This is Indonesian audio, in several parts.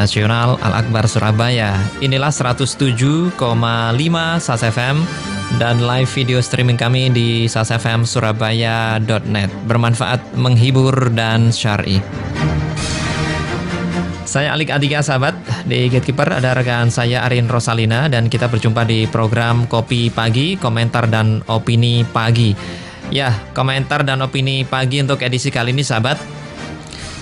Nasional Al-Akbar Surabaya. Inilah 107,5 SAS FM dan live video streaming kami di sasfmsurabaya.net. Bermanfaat, menghibur, dan syar'i. Saya Alik Adika, sahabat. Di Gatekeeper ada rekan saya Arin Rosalina, dan kita berjumpa di program Kopi Pagi, komentar dan opini pagi. Ya, komentar dan opini pagi untuk edisi kali ini, sahabat.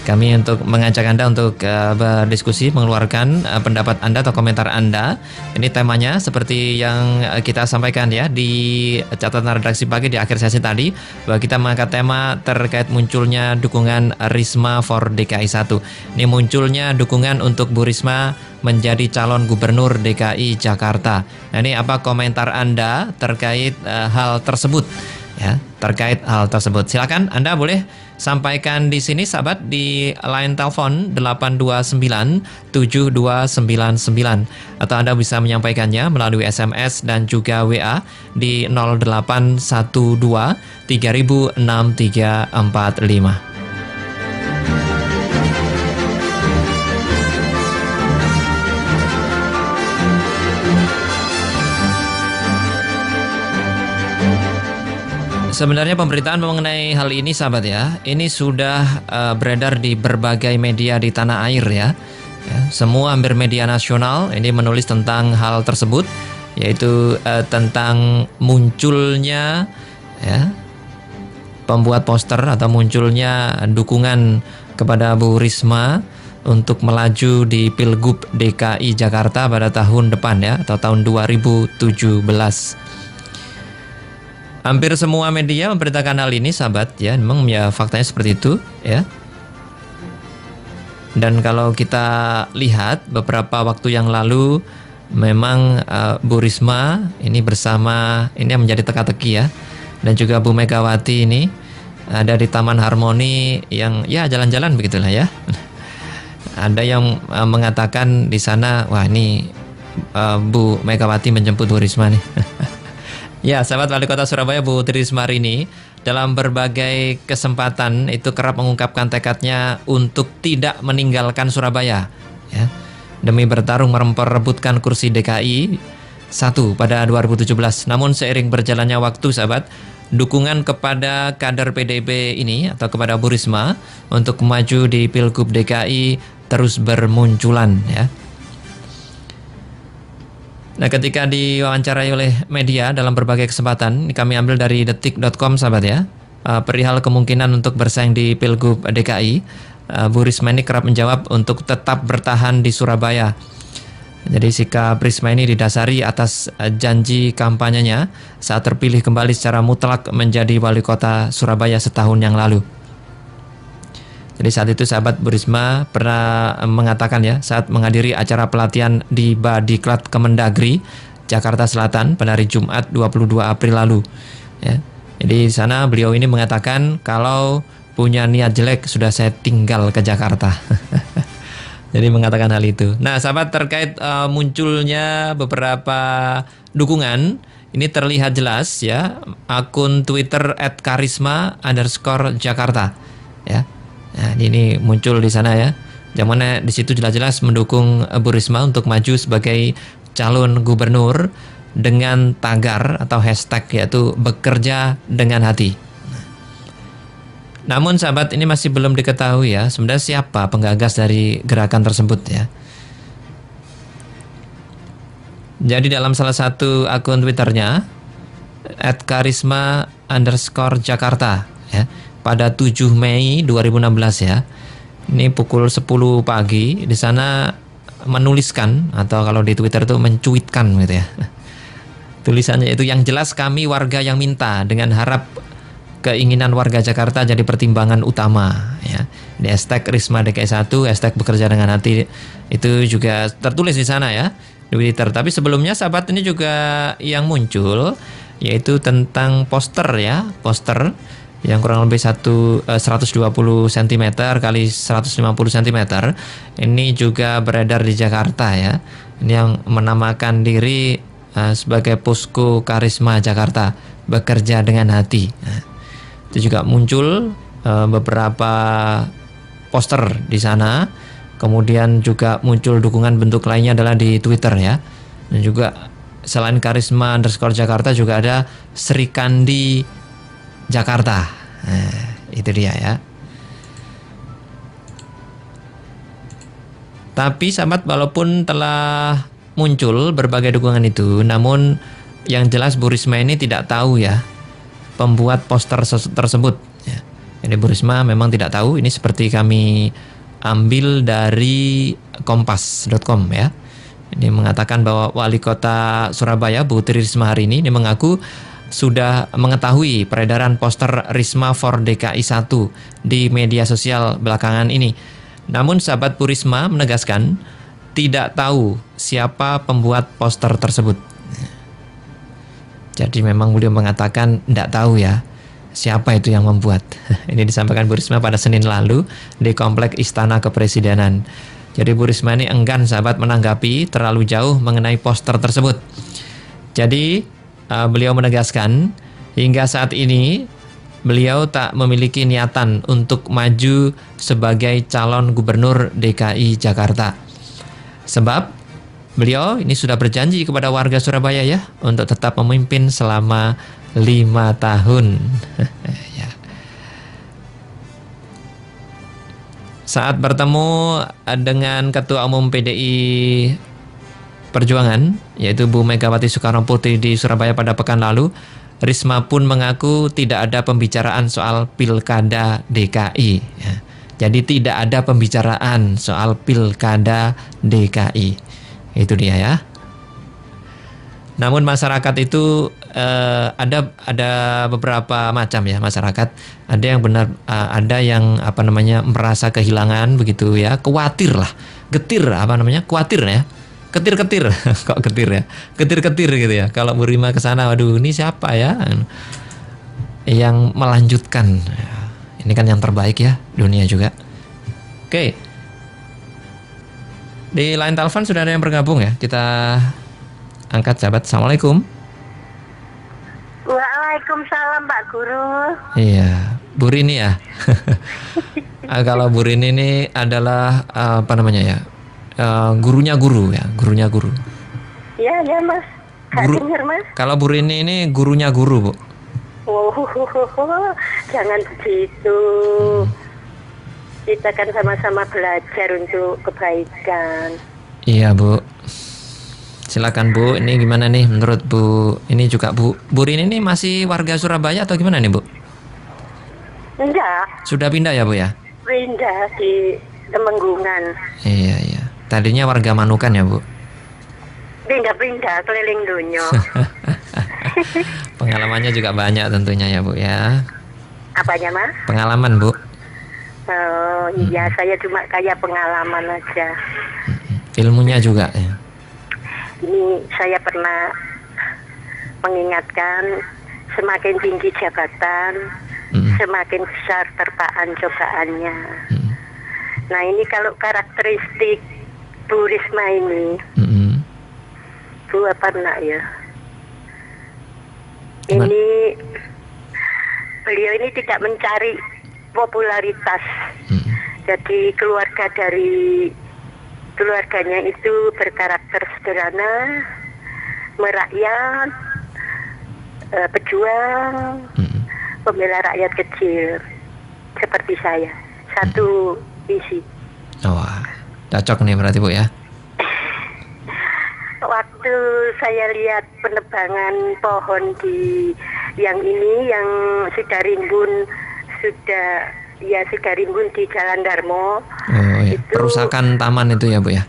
Kami untuk mengajak Anda untuk berdiskusi, mengeluarkan pendapat Anda atau komentar Anda. Ini temanya seperti yang kita sampaikan ya di catatan redaksi pagi di akhir sesi tadi, bahwa kita mengangkat tema terkait munculnya dukungan Risma for DKI 1. Ini munculnya dukungan untuk Bu Risma menjadi calon gubernur DKI Jakarta. Nah, ini apa komentar Anda terkait hal tersebut? Ya, terkait hal tersebut. Silakan Anda boleh sampaikan di sini, sahabat, di line telepon 829-7299, atau Anda bisa menyampaikannya melalui SMS dan juga WA di 0812 306345. Sebenarnya pemberitaan mengenai hal ini, sahabat ya, ini sudah beredar di berbagai media di tanah air ya. Semua hampir media nasional ini menulis tentang hal tersebut, yaitu tentang munculnya ya, pembuat poster atau munculnya dukungan kepada Bu Risma untuk melaju di Pilgub DKI Jakarta pada tahun depan ya, atau tahun 2017. Hampir semua media memberitakan hal ini, sahabat ya, memang ya faktanya seperti itu ya. Dan kalau kita lihat beberapa waktu yang lalu, memang Bu Risma ini bersama, ini yang menjadi teka-teki ya, dan juga Bu Megawati ini ada di Taman Harmoni yang ya jalan-jalan begitulah ya. Ada yang mengatakan di sana, wah ini Bu Megawati menjemput Bu Risma nih. Ya, sahabat, Wali Kota Surabaya Bu Tri Risma ini dalam berbagai kesempatan itu kerap mengungkapkan tekadnya untuk tidak meninggalkan Surabaya ya, demi bertarung memperebutkan kursi DKI 1 pada 2017. Namun seiring berjalannya waktu, sahabat, dukungan kepada kader PDIP ini atau kepada Bu Risma untuk maju di Pilgub DKI terus bermunculan ya. Nah, ketika diwawancarai oleh media dalam berbagai kesempatan, ini kami ambil dari detik.com, sahabat ya, perihal kemungkinan untuk bersaing di Pilgub DKI, Bu Risma ini kerap menjawab untuk tetap bertahan di Surabaya. Jadi sikap Risma ini didasari atas janji kampanyenya saat terpilih kembali secara mutlak menjadi Wali Kota Surabaya setahun yang lalu. Jadi saat itu, sahabat, Bu Risma pernah mengatakan ya, saat menghadiri acara pelatihan di Badiklat Kemendagri, Jakarta Selatan pada hari Jumat 22 April lalu ya. Jadi di sana beliau ini mengatakan kalau punya niat jelek sudah saya tinggal ke Jakarta. Jadi mengatakan hal itu. Nah, sahabat, terkait munculnya beberapa dukungan, ini terlihat jelas ya, akun Twitter @karisma_Jakarta ya. Nah, ini muncul di sana ya. Yang mana di situ jelas-jelas mendukung Bu Risma untuk maju sebagai calon gubernur dengan tagar atau hashtag yaitu bekerja dengan hati. Namun, sahabat, ini masih belum diketahui ya sebenarnya siapa penggagas dari gerakan tersebut ya. Jadi dalam salah satu akun Twitternya @karisma_Jakarta ya, pada 7 Mei 2016 ya. Ini pukul 10 pagi di sana menuliskan, atau kalau di Twitter itu mencuitkan gitu ya. Tulisannya itu, yang jelas kami warga yang minta dengan harap keinginan warga Jakarta jadi pertimbangan utama ya. Di hashtag Risma DKI 1, hashtag bekerja dengan hati itu juga tertulis di sana ya, di Twitter. Tapi sebelumnya, sahabat, ini juga yang muncul yaitu tentang poster ya, poster yang kurang lebih 120 cm kali 150 cm. Ini juga beredar di Jakarta ya. Ini yang menamakan diri sebagai Posko Karisma Jakarta, bekerja dengan hati. Nah, itu juga muncul beberapa poster di sana. Kemudian juga muncul dukungan bentuk lainnya adalah di Twitter ya. Dan juga selain Karisma _ Jakarta juga ada Sri Kandi Jakarta. Nah, itu dia ya. Tapi sahabat, walaupun telah muncul berbagai dukungan itu, namun yang jelas Bu Risma ini tidak tahu ya pembuat poster tersebut ya. Jadi Bu Risma memang tidak tahu. Ini seperti kami ambil dari kompas.com ya. Ini mengatakan bahwa Wali Kota Surabaya Bu Tri Risma hari ini mengaku sudah mengetahui peredaran poster Risma for DKI 1 di media sosial belakangan ini. Namun sahabat Bu Risma menegaskan tidak tahu siapa pembuat poster tersebut. Jadi memang beliau mengatakan tidak tahu ya siapa itu yang membuat. Ini disampaikan Bu Risma pada Senin lalu di Komplek Istana Kepresidenan. Jadi Bu Risma ini enggan sahabat menanggapi terlalu jauh mengenai poster tersebut. Jadi beliau menegaskan hingga saat ini beliau tak memiliki niatan untuk maju sebagai calon gubernur DKI Jakarta. Sebab beliau ini sudah berjanji kepada warga Surabaya ya untuk tetap memimpin selama 5 tahun. Ya. Saat bertemu dengan Ketua Umum PDI Perjuangan, yaitu Bu Megawati Soekarno Putri di Surabaya pada pekan lalu, Risma pun mengaku tidak ada pembicaraan soal Pilkada DKI. Ya. Jadi tidak ada pembicaraan soal Pilkada DKI. Itu dia ya. Namun masyarakat itu ada beberapa macam ya masyarakat. Ada yang benar, ada yang merasa kehilangan begitu ya, khawatir lah, getir khawatir ya, ketir-ketir, kok getir ya, ketir-ketir gitu ya. Kalau Bu Risma ke sana, waduh ini siapa ya yang melanjutkan? Ini kan yang terbaik ya dunia juga. Oke. Di line telepon sudah ada yang bergabung ya. Kita angkat sahabat. Assalamualaikum. Waalaikumsalam Pak Guru. Iya, Bu Rini ya. Kalau Bu Rini ini adalah gurunya guru ya, gurunya guru. Iya ya Mas. Dengar Mas. Kalau Bu Rini ini gurunya guru Bu. Oh, jangan begitu. Kita kan sama-sama belajar untuk kebaikan. Iya Bu. Silakan Bu, ini gimana nih menurut Bu? Ini juga Bu Rini ini masih warga Surabaya atau gimana nih Bu? Enggak. Sudah pindah ya Bu ya? Pindah di Temenggungan. Iya. Tadinya warga Manukan ya Bu? Pindah keliling dunia. Pengalamannya juga banyak tentunya ya Bu ya. Apanya Mas? Pengalaman Bu. Oh iya, saya cuma kayak pengalaman aja. Ilmunya juga ya. Ini saya pernah mengingatkan semakin tinggi jabatan, semakin besar terpaan cobaannya. Nah ini kalau karakteristik Bu Risma ini, Bu apa nak ya? Ini beliau ini tidak mencari popularitas. Jadi keluarganya itu berkarakter sederhana, merakyat, pejuang, pembela rakyat kecil seperti saya. Satu visi. Wah, cocok nih berarti Bu ya. Waktu saya lihat penebangan pohon di yang sudah rimbun di Jalan Darmo. Oh iya. Itu, perusakan taman itu ya Bu ya?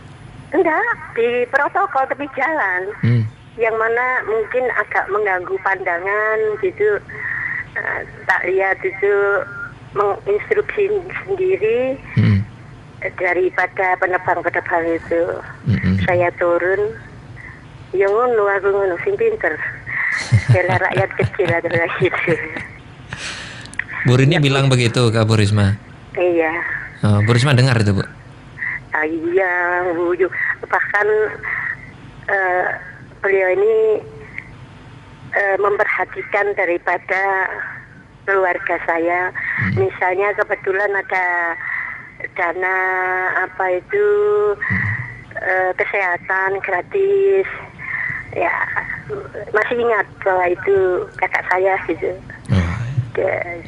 Enggak, di protokol tepi jalan. Yang mana mungkin agak mengganggu pandangan gitu. Tak lihat itu menginstruksi sendiri daripada penebang-penebang itu. Saya turun, ya ngono aku ngono sing pinter. Bela rakyat kecil adalah gitu. Bu Rini bilang begitu ke Bu Risma? Iya. Oh, Bu Risma dengar itu Bu? Iya, Bu. Bahkan beliau ini memperhatikan daripada keluarga saya. Misalnya kebetulan ada dana kesehatan gratis. Ya, masih ingat bahwa itu kakak saya gitu.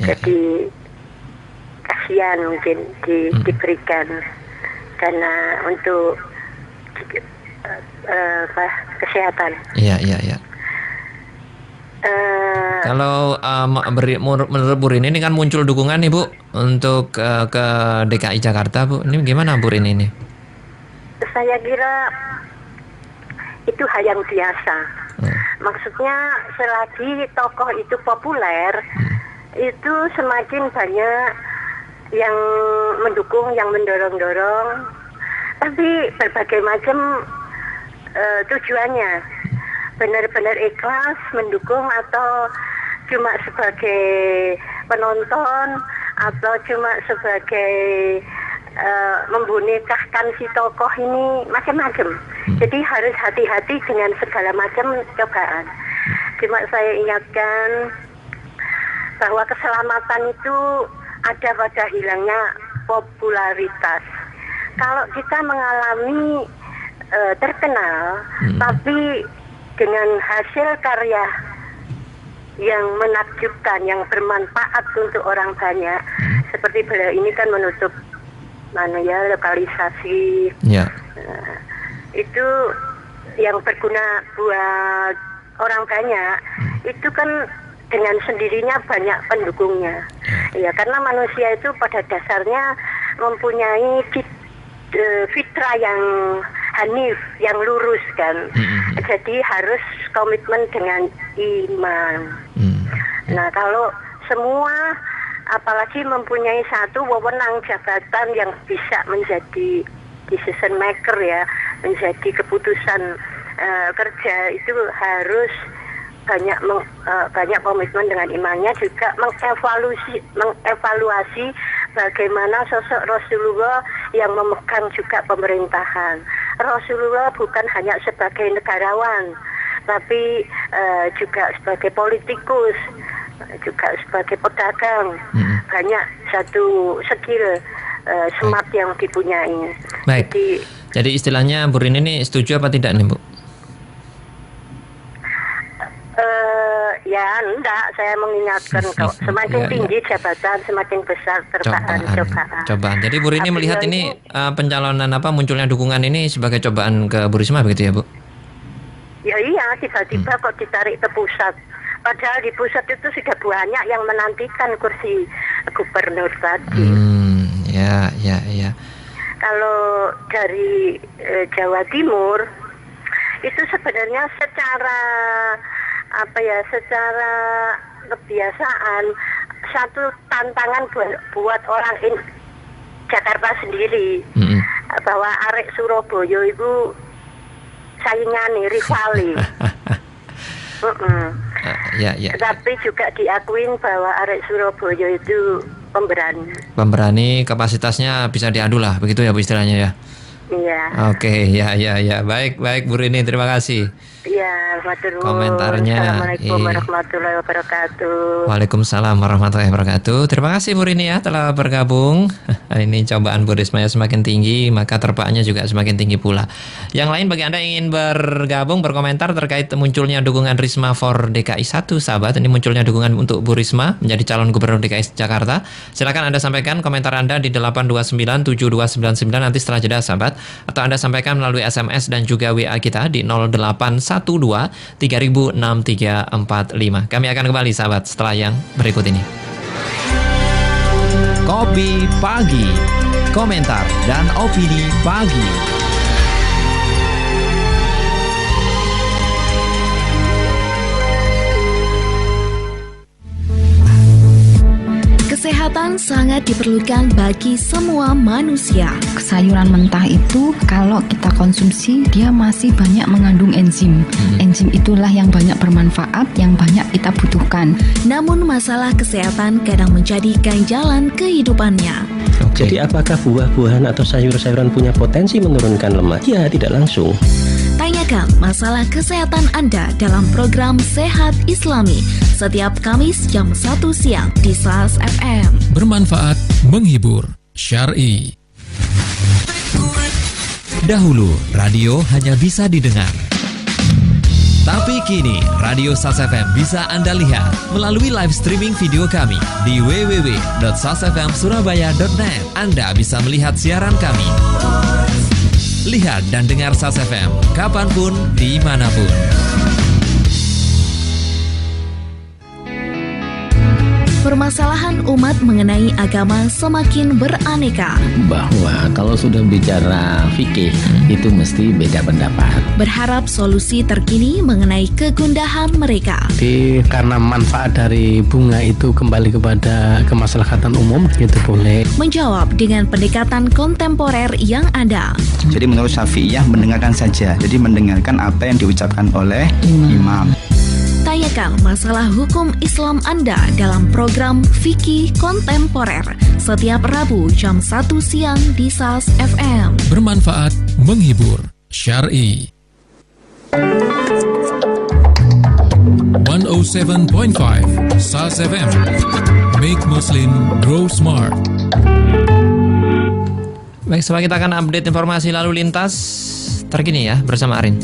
Jadi kasihan mungkin diberikan dana untuk kesehatan. Iya. Kalau menurut Bu Rini ini kan muncul dukungan nih Bu untuk ke DKI Jakarta Bu. Ini gimana Bu Rini ini? Saya kira itu hal yang biasa. Maksudnya selagi tokoh itu populer, itu semakin banyak yang mendukung, yang mendorong-dorong. Tapi berbagai macam tujuannya. Benar-benar ikhlas mendukung atau cuma sebagai penonton atau cuma sebagai membunyikan si tokoh ini, macam-macam. Jadi harus hati-hati dengan segala macam cobaan. Cuma saya ingatkan bahwa keselamatan itu ada pada hilangnya popularitas. Kalau kita mengalami terkenal, tapi dengan hasil karya yang menakjubkan, yang bermanfaat untuk orang banyak, seperti beliau ini kan menutup lokalisasi, itu yang berguna buat orang banyak, itu kan dengan sendirinya banyak pendukungnya. Ya, karena manusia itu pada dasarnya mempunyai fitrah yang hanif, yang lurus kan. Jadi harus komitmen dengan iman. Nah, kalau semua apalagi mempunyai satu wewenang jabatan yang bisa menjadi decision maker ya, menjadi keputusan kerja, itu harus banyak komitmen dengan imannya, juga mengevaluasi bagaimana sosok Rasulullah yang memegang juga pemerintahan. Rasulullah bukan hanya sebagai negarawan, tapi juga sebagai politikus, juga sebagai pedagang. Banyak satu skill smart yang dipunyai. Baik. Jadi istilahnya Bu Rini ini setuju apa tidak nih Bu? Ya enggak, saya mengingatkan kalau semakin tinggi jabatan semakin besar cobaan. Jadi Bu Rini melihat ini pencalonan munculnya dukungan ini sebagai cobaan ke Bu Risma begitu ya Bu? Ya iya, tiba-tiba kok ditarik ke pusat. Padahal di pusat itu sudah banyak yang menantikan kursi gubernur tadi. Ya. Kalau dari Jawa Timur itu sebenarnya secara kebiasaan satu tantangan buat orang Jakarta sendiri, bahwa arek Surabaya itu saingane, rivali. Tetapi juga diakuin bahwa arek Surabaya itu pemberani, kapasitasnya bisa diadu lah, begitu ya Bu istilahnya ya. Iya. Oke, ya. Baik Bu Rini, terima kasih. Iya, komentarnya. Assalamualaikum warahmatullahi wabarakatuh. Waalaikumsalam warahmatullahi wabarakatuh. Terima kasih Bu Rini ya telah bergabung. Ini cobaan Bu Risma semakin tinggi, maka terpaannya juga semakin tinggi pula. Yang lain bagi Anda yang ingin bergabung, berkomentar terkait munculnya dukungan Risma for DKI 1, sahabat. Ini munculnya dukungan untuk Bu Risma menjadi calon gubernur DKI Jakarta. Silakan Anda sampaikan komentar Anda di 8297299 nanti setelah jeda, sahabat. Atau Anda sampaikan melalui SMS dan juga WA kita di 0812-306345. Kami akan kembali, sahabat, setelah yang berikut ini. Kopi Pagi, komentar dan opini pagi. Kesehatan sangat diperlukan bagi semua manusia. Sayuran mentah itu kalau kita konsumsi dia masih banyak mengandung enzim. Enzim itulah yang banyak bermanfaat, yang banyak kita butuhkan. Namun masalah kesehatan kadang menjadi ganjalan kehidupannya. Jadi apakah buah-buahan atau sayur-sayuran punya potensi menurunkan lemak? Ya, tidak langsung. Tanyakan masalah kesehatan Anda dalam program Sehat Islami setiap Kamis jam 1 siang di SLAS FM. Bermanfaat, menghibur, syar'i. Dahulu, radio hanya bisa didengar. Tapi kini, Radio Sas FM bisa Anda lihat melalui live streaming video kami di www.sasfmsurabaya.net. Anda bisa melihat siaran kami. Lihat dan dengar Sas FM kapanpun, dimanapun. Permasalahan umat mengenai agama semakin beraneka. Bahwa kalau sudah bicara fikih itu mesti beda pendapat. Berharap solusi terkini mengenai kegundahan mereka. Jadi karena manfaat dari bunga itu kembali kepada kemaslahatan umum, itu boleh. Menjawab dengan pendekatan kontemporer yang ada. Jadi menurut Syafi'iyah mendengarkan saja. Jadi mendengarkan apa yang diucapkan oleh imam. Tanyakan masalah hukum Islam Anda dalam program Fikih Kontemporer setiap Rabu jam 1 siang di Sas FM. Bermanfaat, menghibur, syar'i. 107.5 Sas FM. Make Muslim grow smart. Baik, sekarang kita akan update informasi lalu lintas terkini ya bersama Arin.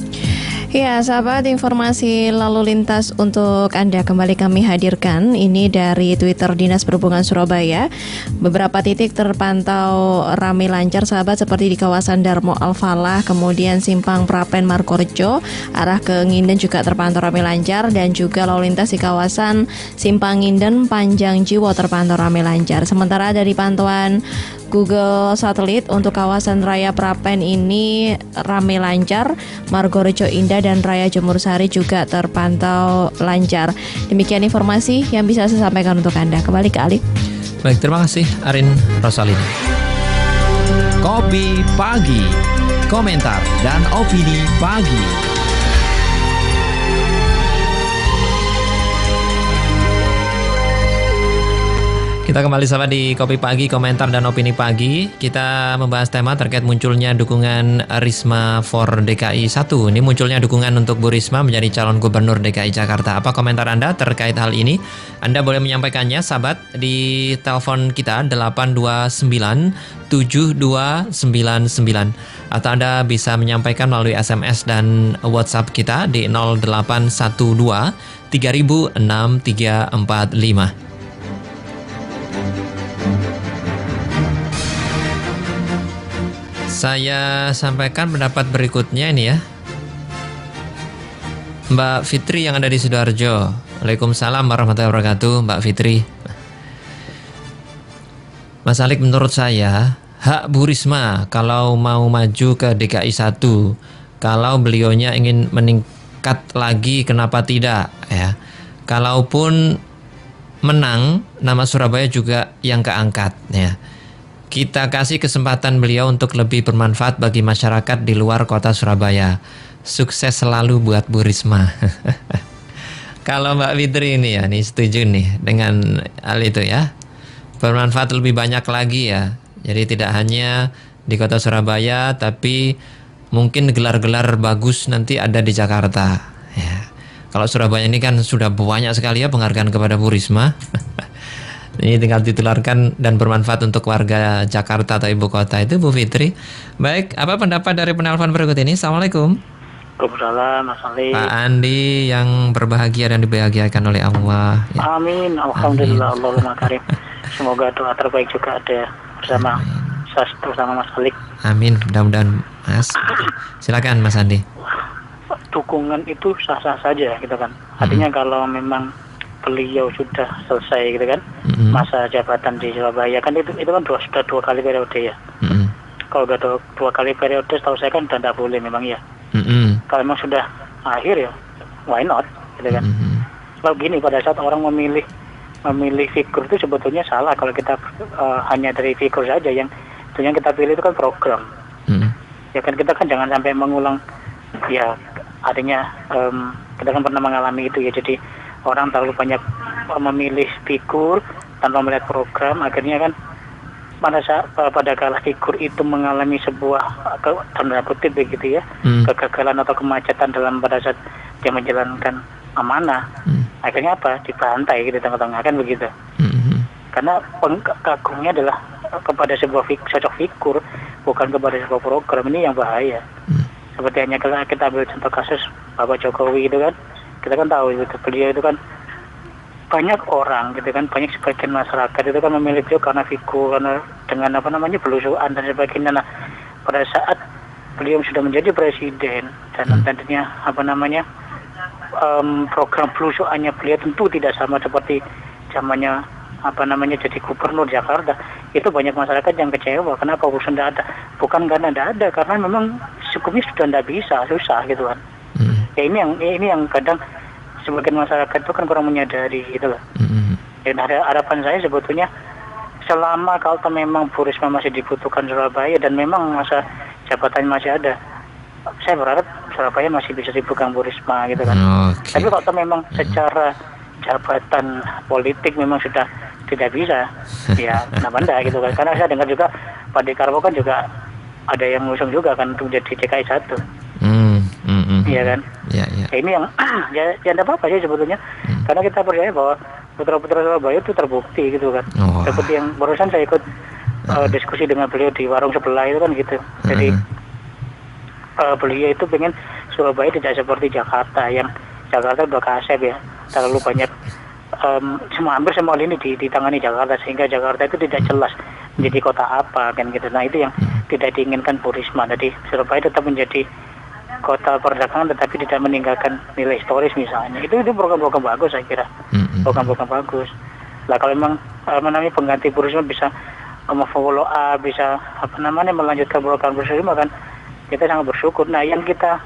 Ya, sahabat, informasi lalu lintas untuk Anda kembali kami hadirkan. Ini dari Twitter Dinas Perhubungan Surabaya. Beberapa titik terpantau ramai lancar, sahabat, seperti di kawasan Darmo Al-Falah, kemudian Simpang Prapen Margorejo, arah ke Nginden juga terpantau ramai lancar, dan juga lalu lintas di kawasan Simpang Nginden Panjang Jiwo terpantau ramai lancar. Sementara dari pantauan Google Satelit untuk kawasan Raya Prapen ini ramai lancar, Margorejo Indah dan Raya Jemur Sari juga terpantau lancar. Demikian informasi yang bisa saya sampaikan untuk Anda. Kembali ke Ali. Baik, terima kasih Arin Rosalina. Kopi Pagi, komentar dan opini pagi. Kita kembali sahabat di Kopi Pagi, komentar dan opini pagi. Kita membahas tema terkait munculnya dukungan Risma for DKI 1. Ini munculnya dukungan untuk Bu Risma menjadi calon gubernur DKI Jakarta. Apa komentar Anda terkait hal ini? Anda boleh menyampaikannya sahabat di telepon kita 829-7299. Atau Anda bisa menyampaikan melalui SMS dan WhatsApp kita di 0812 306345. Saya sampaikan pendapat berikutnya ini ya. Mbak Fitri yang ada di Sidoarjo. Waalaikumsalam warahmatullahi wabarakatuh, Mbak Fitri. Mas Alik, menurut saya hak Bu Risma kalau mau maju ke DKI 1. Kalau beliaunya ingin meningkat lagi, kenapa tidak ya? Kalaupun menang, nama Surabaya juga yang keangkat ya. Kita kasih kesempatan beliau untuk lebih bermanfaat bagi masyarakat di luar kota Surabaya. Sukses selalu buat Bu Risma. Kalau Mbak Fitri ini ya, nih setuju nih dengan hal itu ya. Bermanfaat lebih banyak lagi ya. Jadi tidak hanya di kota Surabaya, tapi mungkin gelar-gelar bagus nanti ada di Jakarta. Ya. Kalau Surabaya ini kan sudah banyak sekali ya penghargaan kepada Bu Risma. Ini tinggal ditularkan dan bermanfaat untuk warga Jakarta atau ibu kota itu, Bu Fitri. Baik, apa pendapat dari penelpon berikut ini? Assalamualaikum. Waalaikumsalam, Mas Ali. Pak Andi yang berbahagia dan dibahagiakan oleh Allah. Ya. Amin. Alhamdulillah, Allahumma karim. Semoga doa terbaik juga ada bersama Sas, bersama Mas Alik. Amin. Mudah-mudahan, Mas. Silakan, Mas Andi. Dukungan itu sah-sah saja, gitu kan. Artinya kalau memang beliau sudah selesai gitu kan masa jabatan di Surabaya kan itu kan sudah dua kali periode ya. Kalau udah dua kali periode setahu saya kan tidak boleh memang ya. Kalau memang sudah akhir ya why not gitu kan. Kalau gini, pada saat orang memilih figur itu sebetulnya salah kalau kita hanya dari figur saja. Yang kita pilih itu kan program. Ya kan, kita kan jangan sampai mengulang ya, artinya kita kan pernah mengalami itu ya. Jadi orang terlalu banyak memilih figur tanpa melihat program, akhirnya kan pada kala figur itu mengalami sebuah tanda kutip begitu ya, kegagalan atau kemacetan dalam pada saat dia menjalankan amanah, akhirnya apa? Dibantai gitu tengah-tengah kan begitu. Karena kagumnya adalah kepada sebuah sosok figur, bukan kepada sebuah program, ini yang bahaya. Seperti hanya kita ambil contoh kasus Bapak Jokowi itu kan, kita kan tahu itu beliau itu kan banyak orang gitu kan, banyak sebagian masyarakat itu kan memilih beliau karena figur, karena dengan belusuan dan sebagainya. Nah, pada saat beliau sudah menjadi presiden dan tentunya program belusuannya beliau tentu tidak sama seperti zamannya jadi gubernur Jakarta. Itu banyak masyarakat yang kecewa. Kenapa urusan tidak ada? Bukan karena tidak ada, karena memang hukumnya sudah tidak bisa, susah gitu kan. Ya ini yang kadang sebagian masyarakat itu kan kurang menyadari gitu loh. Dan harapan saya sebetulnya selama kalau memang Bu Risma masih dibutuhkan Surabaya dan memang masa jabatannya masih ada, saya berharap Surabaya masih bisa dipegang Bu Risma gitu kan. Tapi kalau memang secara jabatan politik memang sudah tidak bisa, ya kenapa enggak gitu kan. Karena saya dengar juga Pak Dekarwo kan juga ada yang ngusung juga kan untuk jadi DKI 1. Iya kan? Ya, ini yang ya tidak apa-apa sih sebetulnya. Karena kita percaya bahwa putra-putra Surabaya itu terbukti gitu kan. Seperti yang barusan saya ikut diskusi dengan beliau di warung sebelah itu kan gitu. Jadi beliau itu pengen Surabaya tidak seperti Jakarta, yang Jakarta udah kasep ya, terlalu banyak hampir semua ini ditangani Jakarta, sehingga Jakarta itu tidak jelas menjadi kota apa kan gitu. Nah, itu yang tidak diinginkan Bu Risma. Jadi Surabaya tetap menjadi kota perdagangan tetapi tidak meninggalkan nilai historis misalnya. Itu program-program bagus saya kira. Program-program bagus. Lah kalau memang pengganti Bu Risma bisa follow up, bisa melanjutkan program Bu Risma kan kita sangat bersyukur. Nah, yang kita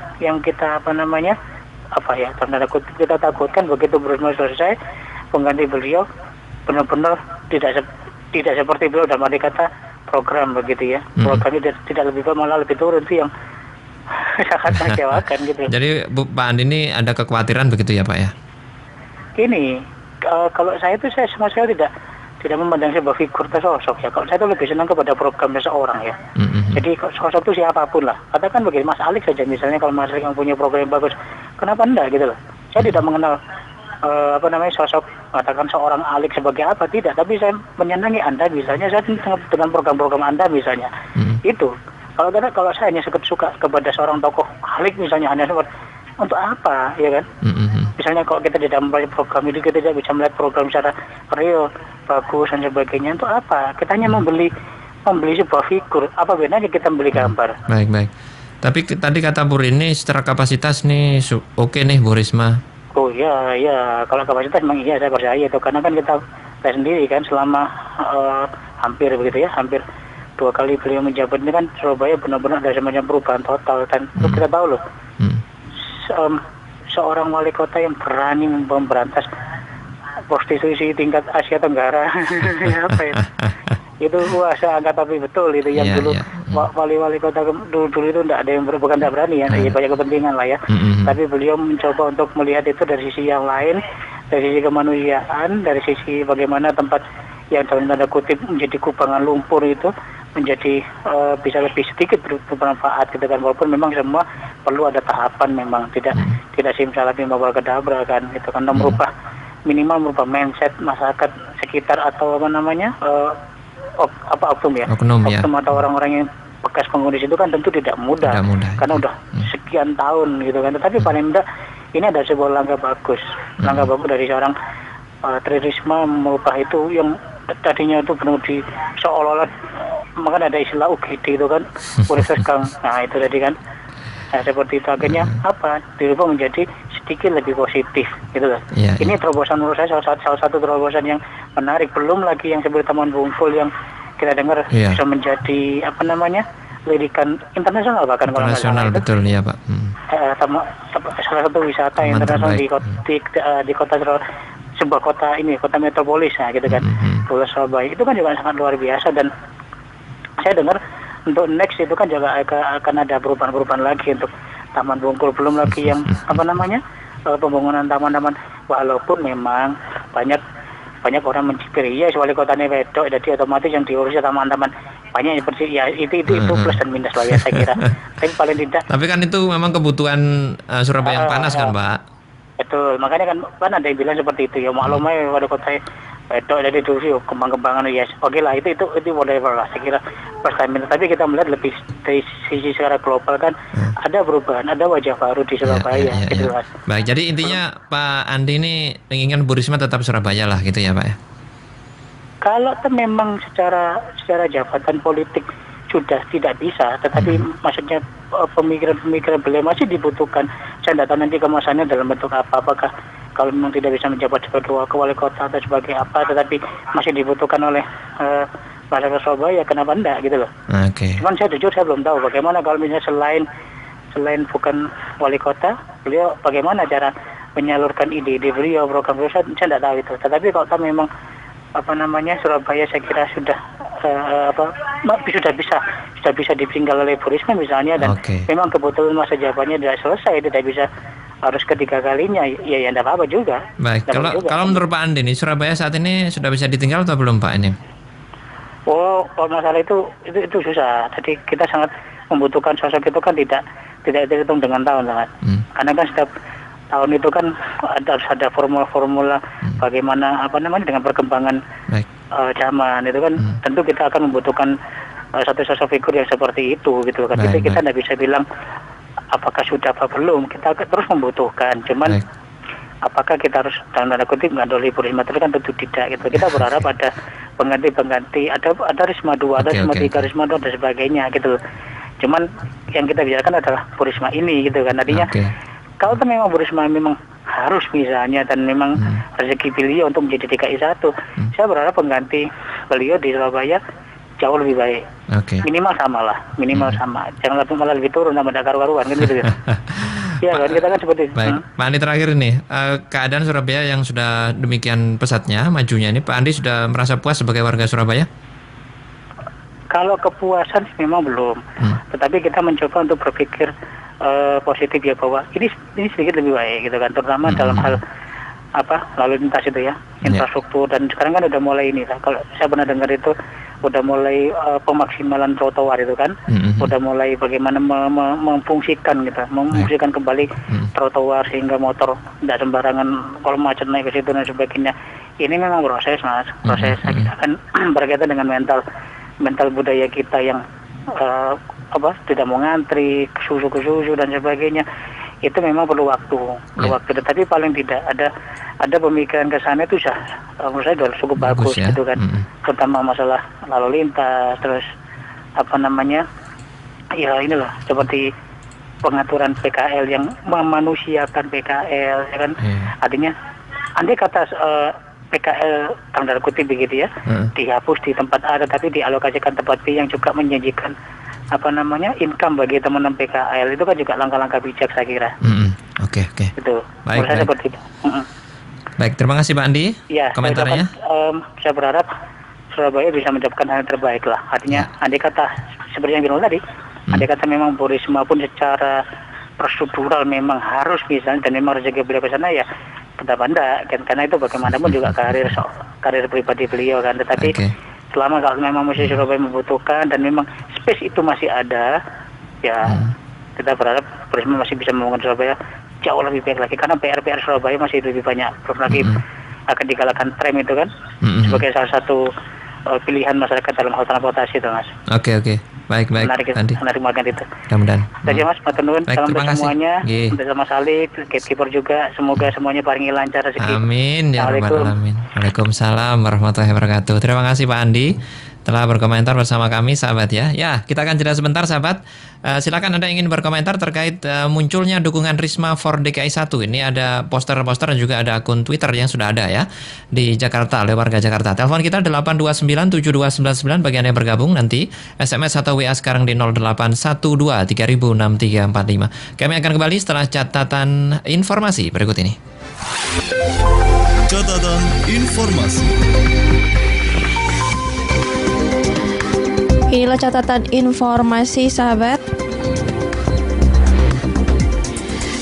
kita takutkan begitu Bu Risma selesai, pengganti beliau benar-benar tidak seperti beliau, dalam arti kata program begitu ya. Programnya tidak lebih baik, malah lebih turun, itu yang sangat mengecewakan gitu. Jadi Pak Andi ini ada kekhawatiran begitu ya Pak ya? Gini, kalau saya itu saya sama sekali tidak memandang sebuah figur atau sosok ya. Kalau saya itu lebih senang kepada program seseorang ya. Jadi sosok itu siapapun lah. Katakan begini, Mas Alik saja misalnya, kalau Mas Alik yang punya program yang bagus, kenapa enggak gitu loh. Saya tidak mengenal sosok katakan seorang Alik sebagai apa, tidak. Tapi saya menyenangi Anda misalnya, saya dengan program-program Anda misalnya. Itu. Kalau saya hanya suka kepada seorang tokoh Alik misalnya, hanya seperti untuk apa ya kan? Misalnya kalau kita tidak melihat program itu, kita tidak bisa melihat program secara real, bagus dan sebagainya, untuk apa? Kita hanya membeli sebuah figur. Apa bedanya kita membeli gambar? Baik. Tapi tadi kata Bu Rini secara kapasitas nih oke nih Bu Risma. Oh ya, kalau kapasitas memang iya, saya percaya itu, karena kan kita sendiri kan selama hampir 2 kali beliau menjabat ini kan Surabaya benar-benar ada semacam perubahan total. Dan kita tahu loh, seorang wali kota yang berani memberantas prostitusi tingkat Asia Tenggara apa itu saya anggap tapi betul itu yang dulu wali-wali kota dulu itu tidak ada yang bukan tidak berani ya, banyak kepentingan lah ya. Tapi beliau mencoba untuk melihat itu dari sisi yang lain, dari sisi kemanusiaan, dari sisi bagaimana tempat yang dalam tanda kutip menjadi kubangan lumpur itu menjadi bisa lebih sedikit bermanfaat gitu kan. Walaupun memang semua perlu ada tahapan, memang tidak simsalabim bawa kedabra kan gitu kan. Minimal merubah mindset masyarakat sekitar atau oknum atau orang-orang yang bekas penghuni itu kan tentu tidak mudah. Karena udah sekian tahun gitu kan. Tapi paling tidak ini ada sebuah langkah bagus dari seorang Tri Risma, merubah itu yang tadinya itu penuh di seolah-olah, makanya ada istilah UGD itu kan, Universitas Gang. Nah itu tadi kan, seperti itu akhirnya dirubah menjadi sedikit lebih positif gitu loh. Ini terobosan menurut saya salah satu terobosan yang menarik. Belum lagi yang seperti Taman Bungkul yang kita dengar bisa menjadi lirikan internasional bahkan internasional betul ya Pak. Salah satu wisata internasional di kota sebuah kota metropolis gitu kan. Pulau Surabaya itu kan juga sangat luar biasa, dan saya dengar untuk next itu kan juga akan ada perubahan lagi untuk Taman Bungkul. Belum lagi yang pembangunan taman-taman, walaupun memang banyak orang mencibir ya wali kotanya wedok, jadi otomatis yang diurusnya taman-taman banyak yang bersih ya, itu plus dan minus lah ya saya kira. Tapi paling tidak. Tapi kan itu memang kebutuhan Surabaya yang panas kan Pak. Betul, makanya kan ada yang bilang seperti itu ya, maklum aja wali kota Jadi dulu kembang-kembangan ya, oke lah itu whatever lah. Saya kira pertamina. Tapi kita melihat lebih dari sisi secara global kan ada perubahan, ada wajah baru di Surabaya. Gitu, Mas. Baik, jadi intinya Pak Andi ini menginginkan Bu Risma tetap Surabaya lah, gitu ya Pak ya? Kalau memang secara jabatan politik sudah tidak bisa, tetapi maksudnya pemikiran beliau masih dibutuhkan. Saya tidak tahu nanti kemasannya dalam bentuk apa, apakah kalau memang tidak bisa menjabat sebagai wali kota atau sebagai apa, tetapi masih dibutuhkan oleh masyarakat Surabaya, kenapa enggak gitu loh. Cuman saya jujur saya belum tahu bagaimana kalau misalnya selain bukan wali kota, beliau bagaimana cara menyalurkan ide-ide beliau, program beliau, saya tidak tahu itu. Tetapi kalau memang Surabaya saya kira sudah sudah bisa ditinggal oleh Bu Risma misalnya, dan memang kebetulan masa jabatannya tidak selesai, tidak bisa harus ketiga kalinya, ya tidak apa-apa juga. Baik, kalau menurut Pak Andi nih, Surabaya saat ini sudah bisa ditinggal atau belum Pak ini? Oh, masalah itu susah. Jadi kita sangat membutuhkan sosok itu kan tidak dihitung dengan tahun, sangat. Karena kan setiap tahun itu kan harus ada formula-formula bagaimana dengan perkembangan zaman itu kan tentu kita akan membutuhkan satu sosok figur yang seperti itu gitu kan. Jadi kita tidak bisa bilang apakah sudah apa belum, kita terus membutuhkan. Cuman apakah kita harus dalam tanda kutip mengandalkan Bu Risma itu kan tentu tidak gitu. Kita berharap ada pengganti, ada Risma 2, ada Risma 3, Risma 2 dan sebagainya gitu. Cuman yang kita bicarakan adalah Bu Risma ini gitu kan. Artinya kalau memang Bu Risma memang harus misalnya dan memang rezeki beliau untuk menjadi DKI 1, saya berharap pengganti beliau di Surabaya jauh lebih baik. Minimal sama. Jangan malah lebih turun sama karu-karuan kan gitu. Ya kan kita kan seperti itu. Baik, Pak Andi terakhir ini, keadaan Surabaya yang sudah demikian pesatnya majunya ini, Pak Andi sudah merasa puas sebagai warga Surabaya? Kalau kepuasan memang belum, tetapi kita mencoba untuk berpikir positif ya, bahwa ini sedikit lebih baik gitu kan, terutama dalam hal lalu lintas itu ya, infrastruktur, dan sekarang kan udah mulai ini, kalau saya pernah dengar itu udah mulai pemaksimalan trotoar itu kan, udah mulai bagaimana memfungsikan kembali trotoar sehingga motor tidak sembarangan kalau macet naik ke situ dan sebagainya. Ini memang proses Mas, proses kita kan berkaitan dengan mental budaya kita yang tidak mau ngantri, ke susu dan sebagainya. Itu memang perlu waktu. Tetapi paling tidak ada pemikiran ke sana itu menurut saya sudah cukup bagus ya? Gitu kan. Terutama masalah lalu lintas, terus ya inilah seperti pengaturan PKL yang memanusiakan PKL ya kan. Artinya andai kata PKL tanda kutip begitu ya, dihapus di tempat A tetapi dialokasikan tempat B yang juga menjanjikan income bagi teman-teman PKL, itu kan juga langkah-langkah bijak saya kira. Oke. Itu. Baik. Seperti itu. Baik, terima kasih Pak Andi. Ya, komentarnya. Saya berharap Surabaya bisa mendapatkan hal yang terbaik lah. Artinya, andai kata seperti yang bilang tadi, andai kata memang Bu Risma pun secara prosedural memang harus misalnya, dan memang rezeki beliau ke sana ya, kenapa enggak? Karena itu bagaimanapun juga karir pribadi beliau kan. Tetapi selama kalau memang masih Surabaya membutuhkan dan memang space itu masih ada, ya kita berharap Bu Risma masih bisa membangun Surabaya jauh lebih baik lagi, karena PR Surabaya masih lebih banyak. Belum lagi akan digalakkan tram itu kan sebagai salah satu pilihan masyarakat dalam hal transportasi itu Mas. Oke. Baik. Menarik banget itu. Mudah-mudahan. Saja Mas, matur salam untuk semuanya. Untuk Mas Ali, gatekeeper juga. Semoga semuanya paringi lancar rezeki. Amin ya rabbal alamin. Waalaikumsalam warahmatullahi wabarakatuh. Terima kasih Pak Andi telah berkomentar bersama kami sahabat ya. Ya, kita akan jeda sebentar sahabat. Silakan Anda ingin berkomentar terkait munculnya dukungan Risma for DKI 1. Ini ada poster-poster dan juga ada akun Twitter yang sudah ada ya di Jakarta oleh warga Jakarta. Telepon kita 8297299 bagi Anda yang bergabung nanti. SMS atau WA sekarang di 0812306345. Kami akan kembali setelah catatan informasi berikut ini. Catatan informasi. Inilah catatan informasi sahabat.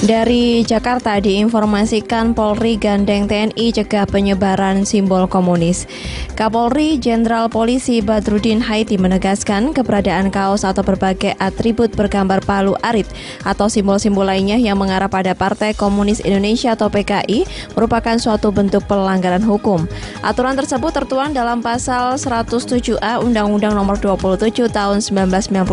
Dari Jakarta diinformasikan Polri gandeng TNI cegah penyebaran simbol komunis. Kapolri Jenderal Polisi Badrudin Haiti menegaskan keberadaan kaos atau berbagai atribut bergambar palu arit atau simbol-simbol lainnya yang mengarah pada Partai Komunis Indonesia atau PKI merupakan suatu bentuk pelanggaran hukum. Aturan tersebut tertuang dalam pasal 107A Undang-Undang Nomor 27 Tahun 1999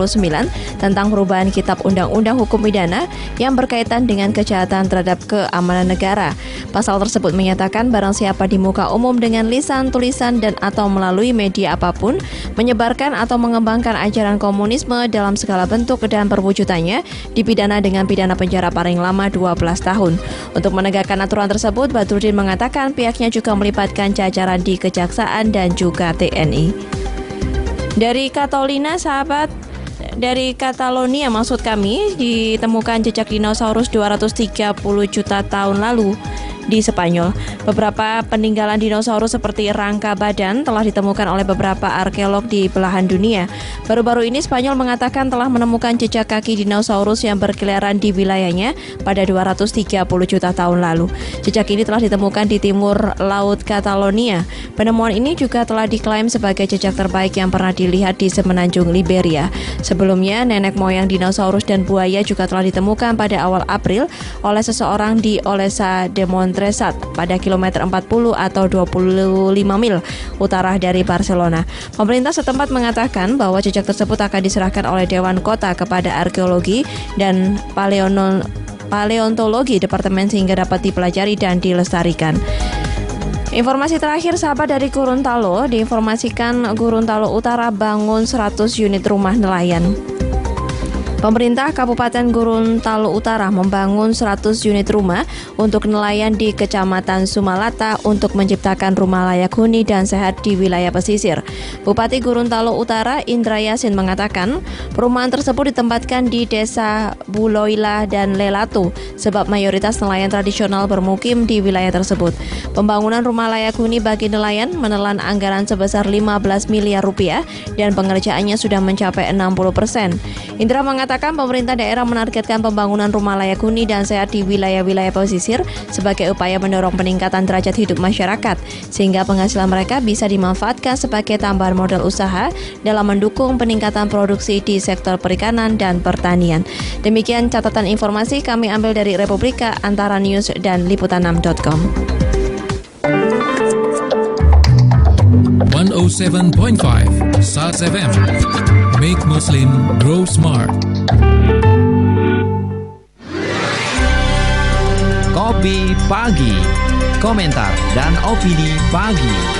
tentang perubahan Kitab Undang-Undang Hukum Pidana yang berkaitan dengan kejahatan terhadap keamanan negara. Pasal tersebut menyatakan barang siapa di muka umum dengan lisan, tulisan, dan atau melalui media apapun menyebarkan atau mengembangkan ajaran komunisme dalam segala bentuk dan perwujudannya dipidana dengan pidana penjara paling lama 12 tahun. Untuk menegakkan aturan tersebut, Badrudin mengatakan pihaknya juga melibatkan jajaran di Kejaksaan dan juga TNI. Dari Catalonia maksud kami, ditemukan jejak dinosaurus 230 juta tahun lalu di Spanyol. Beberapa peninggalan dinosaurus seperti rangka badan telah ditemukan oleh beberapa arkeolog di belahan dunia. Baru-baru ini Spanyol mengatakan telah menemukan jejak kaki dinosaurus yang berkeliaran di wilayahnya pada 230 juta tahun lalu. Jejak ini telah ditemukan di timur laut Catalonia. Penemuan ini juga telah diklaim sebagai jejak terbaik yang pernah dilihat di semenanjung Liberia. Sebelumnya, nenek moyang dinosaurus dan buaya juga telah ditemukan pada awal April oleh seseorang di Olesa de Montresat pada kilometer 40 atau 25 mil utara dari Barcelona. Pemerintah setempat mengatakan bahwa jejak tersebut akan diserahkan oleh Dewan Kota kepada Arkeologi dan Paleontologi Departemen sehingga dapat dipelajari dan dilestarikan. Informasi terakhir sahabat dari Gorontalo, diinformasikan Gorontalo Utara bangun 100 unit rumah nelayan. Pemerintah Kabupaten Gorontalo Utara membangun 100 unit rumah untuk nelayan di Kecamatan Sumalata untuk menciptakan rumah layak huni dan sehat di wilayah pesisir. Bupati Gorontalo Utara Indra Yasin mengatakan perumahan tersebut ditempatkan di Desa Buloila dan Lelatu sebab mayoritas nelayan tradisional bermukim di wilayah tersebut. Pembangunan rumah layak huni bagi nelayan menelan anggaran sebesar 15 miliar rupiah dan pengerjaannya sudah mencapai 60%. Indra mengatakan pemerintah daerah menargetkan pembangunan rumah layak huni dan sehat di wilayah-wilayah pesisir sebagai upaya mendorong peningkatan derajat hidup masyarakat, sehingga penghasilan mereka bisa dimanfaatkan sebagai tambahan modal usaha dalam mendukung peningkatan produksi di sektor perikanan dan pertanian. Demikian catatan informasi kami ambil dari Republika, Antara News, dan Liputan6.com. 107.5 SARS FM. Make Muslim grow smart. Kopi Pagi, komentar dan opini pagi.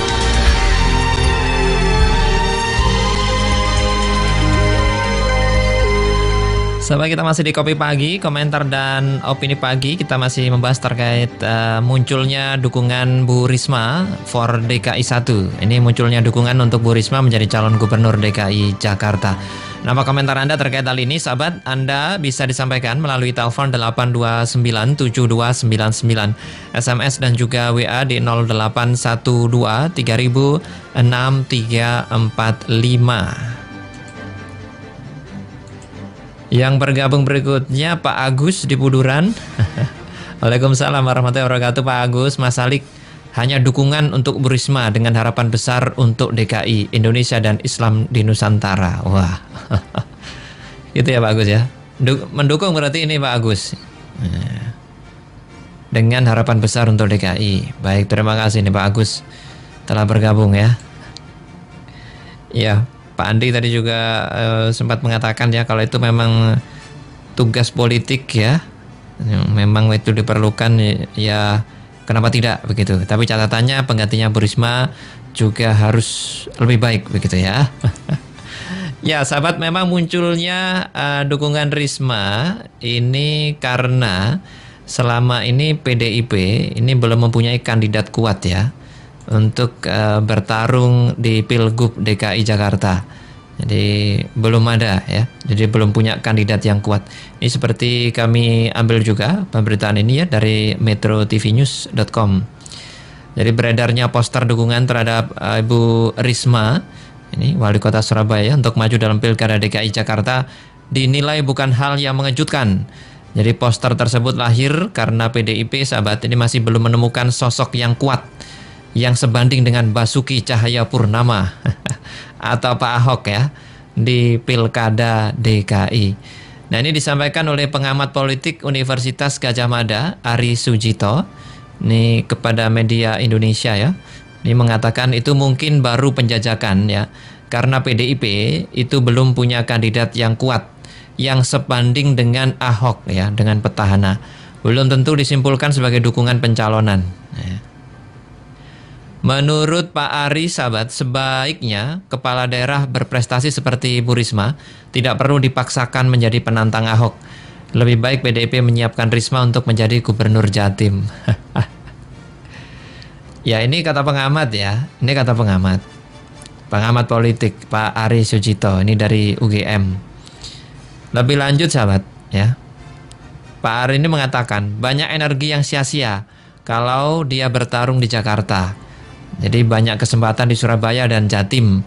Sahabat, kita masih di Kopi Pagi, komentar dan opini pagi. Kita masih membahas terkait munculnya dukungan Bu Risma for DKI 1. Ini munculnya dukungan untuk Bu Risma menjadi calon gubernur DKI Jakarta. Apa komentar Anda terkait hal ini, sahabat? Anda bisa disampaikan melalui telepon 8297299, SMS dan juga WA di 0812 3000 6345. Yang bergabung berikutnya Pak Agus di Buduran. Waalaikumsalam warahmatullahi wabarakatuh Pak Agus. Mas Alik, hanya dukungan untuk Bu Risma dengan harapan besar untuk DKI, Indonesia dan Islam di Nusantara. Wah, gitu ya Pak Agus ya. Mendukung berarti ini Pak Agus. Dengan harapan besar untuk DKI. Baik, terima kasih nih Pak Agus telah bergabung ya. Ya, Pak Andi tadi juga sempat mengatakan ya kalau itu memang tugas politik ya, memang itu diperlukan ya, kenapa tidak begitu. Tapi catatannya penggantinya Bu Risma juga harus lebih baik begitu ya. Ya sahabat, memang munculnya dukungan Risma ini karena selama ini PDIP ini belum mempunyai kandidat kuat ya untuk bertarung di Pilgub DKI Jakarta. Jadi belum ada ya. Jadi belum punya kandidat yang kuat. Ini seperti kami ambil juga pemberitaan ini ya dari metrotvnews.com. Jadi beredarnya poster dukungan terhadap Ibu Risma, ini Wali Kota Surabaya, untuk maju dalam Pilkada DKI Jakarta dinilai bukan hal yang mengejutkan Jadi poster tersebut lahir karena PDIP sahabat ini masih belum menemukan sosok yang kuat yang sebanding dengan Basuki Cahayapurnama atau Pak Ahok ya di Pilkada DKI. Nah, ini disampaikan oleh pengamat politik Universitas Gadjah Mada, Ari Sujito, ini kepada media Indonesia ya. Ini mengatakan itu mungkin baru penjajakan ya, karena PDIP itu belum punya kandidat yang kuat yang sebanding dengan Ahok ya, dengan petahana. Belum tentu disimpulkan sebagai dukungan pencalonan. Ya. Menurut Pak Ari sahabat, sebaiknya kepala daerah berprestasi seperti Bu Risma tidak perlu dipaksakan menjadi penantang Ahok. Lebih baik PDIP menyiapkan Risma untuk menjadi gubernur Jatim. Ya, ini kata pengamat ya. Ini kata pengamat. Pengamat politik Pak Ari Sujito, ini dari UGM. Lebih lanjut sahabat ya. Pak Ari ini mengatakan banyak energi yang sia-sia kalau dia bertarung di Jakarta. Jadi banyak kesempatan di Surabaya dan Jatim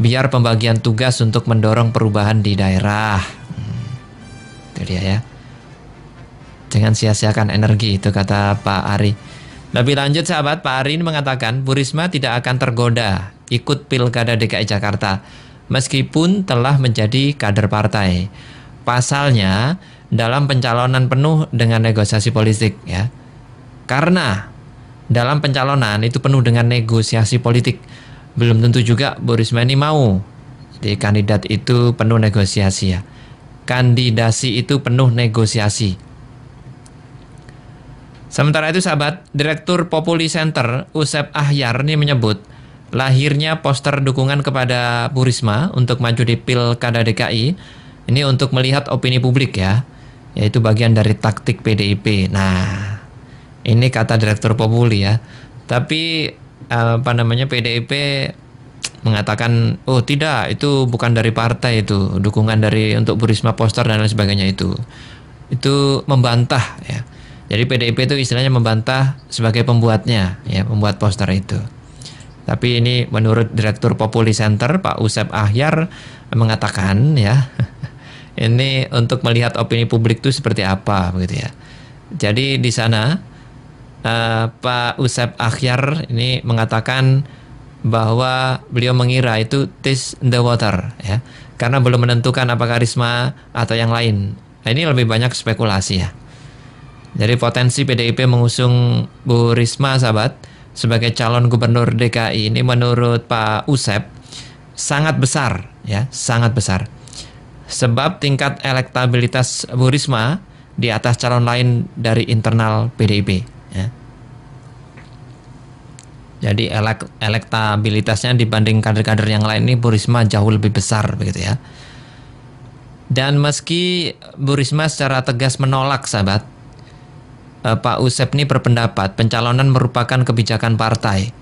biar pembagian tugas untuk mendorong perubahan di daerah. Itu dia ya. Jangan sia-siakan energi, itu kata Pak Ari. Lebih lanjut sahabat, Pak Ari ini mengatakan Bu Risma tidak akan tergoda ikut Pilkada DKI Jakarta meskipun telah menjadi kader partai. Pasalnya dalam pencalonan penuh dengan negosiasi politik ya. Karena dalam pencalonan itu penuh dengan negosiasi politik. Belum tentu juga Bu Risma ini mau. Jadi kandidat itu penuh negosiasi ya. Kandidasi itu penuh negosiasi. Sementara itu sahabat, Direktur Populi Center Usep Ahyar ini menyebut lahirnya poster dukungan kepada Bu Risma untuk maju di Pilkada DKI ini untuk melihat opini publik ya, yaitu bagian dari taktik PDIP. Nah, ini kata Direktur Populi ya. Tapi PDIP mengatakan, oh tidak, itu bukan dari partai, itu dukungan dari untuk Bu Risma poster dan lain sebagainya itu membantah ya. Jadi PDIP itu istilahnya membantah sebagai pembuatnya ya, pembuat poster itu. Tapi ini menurut Direktur Populi Center Pak Usep Ahyar mengatakan ya, ini untuk melihat opini publik itu seperti apa begitu ya. Jadi di sana Pak Usep Ahyar ini mengatakan bahwa beliau mengira itu test the water ya, karena belum menentukan apakah Risma atau yang lain. Nah, ini lebih banyak spekulasi ya. Jadi potensi PDIP mengusung Bu Risma sahabat sebagai calon gubernur DKI ini menurut Pak Usep sangat besar ya, sangat besar. Sebab tingkat elektabilitas Bu Risma di atas calon lain dari internal PDIP ya. Jadi elektabilitasnya dibanding kader-kader yang lain ini Bu Risma jauh lebih besar begitu ya. Dan meski Bu Risma secara tegas menolak sahabat, Pak Usep ini berpendapat pencalonan merupakan kebijakan partai.